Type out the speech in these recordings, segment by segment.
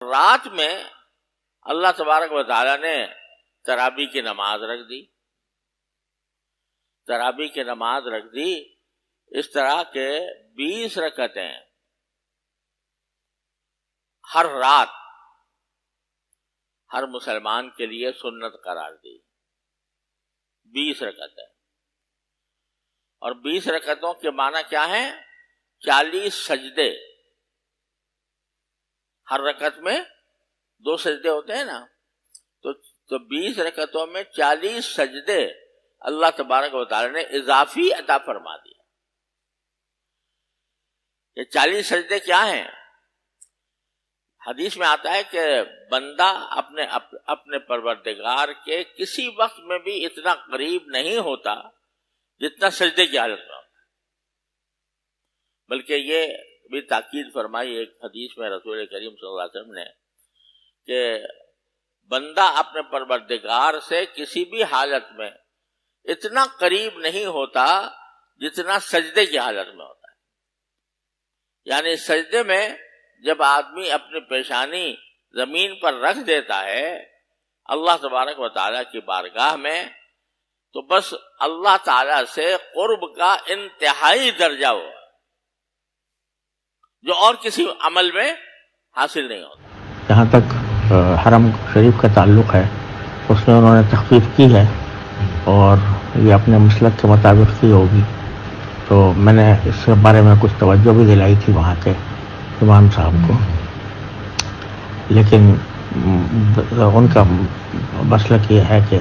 رات میں اللہ تبارک و تعالیٰ نے تراویح کی نماز رکھ دی. تراویح کی نماز رکھ دی اس طرح کے 20 رکعتیں ہر رات ہر مسلمان کے لیے سنت قرار دی. 20 رکعتیں. اور 20 رکعتوں کے معنی کیا ہیں؟ 40 سجدے. ہر رکعت میں 2 سجدے ہوتے ہیں نا, تو 20 رکعتوں میں 40 سجدے اللہ تبارک و تعالی نے اضافی عطا فرما دیا. یہ 40 سجدے کیا ہیں؟ حدیث میں آتا ہے کہ بندہ اپنے پروردگار کے کسی وقت میں بھی اتنا قریب نہیں ہوتا جتنا سجدے کی حالت میں ہوتا ہے. بلکہ یہ بھی تاکید فرمائی ایک حدیث میں رسول کریم صلی اللہ علیہ وسلم نے کہ بندہ اپنے پروردگار سے کسی بھی حالت میں اتنا قریب نہیں ہوتا جتنا سجدے کی حالت میں ہوتا ہے. یعنی سجدے میں جب آدمی اپنی پیشانی زمین پر رکھ دیتا ہے اللہ تبارک و تعالیٰ کی بارگاہ میں, تو بس اللہ تعالیٰ سے قرب کا انتہائی درجہ ہوا جو اور کسی عمل میں حاصل نہیں ہوتا. جہاں تک حرم شریف کا تعلق ہے اس میں انہوں نے تخفیف کی ہے اور یہ اپنے مسلک کے مطابق کی ہوگی, تو میں نے اس کے بارے میں کچھ توجہ بھی دلائی تھی وہاں کے امام صاحب کو, لیکن ان کا مسلک یہ ہے کہ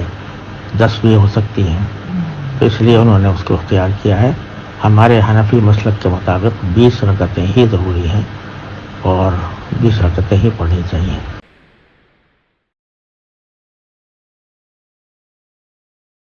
10 بھی ہو سکتی ہیں, تو اس لیے انہوں نے اس کو اختیار کیا ہے. ہمارے حنفی مسلک کے مطابق 20 رکعتیں ہی ضروری ہیں اور 20 رکعتیں ہی پڑھنی چاہیے.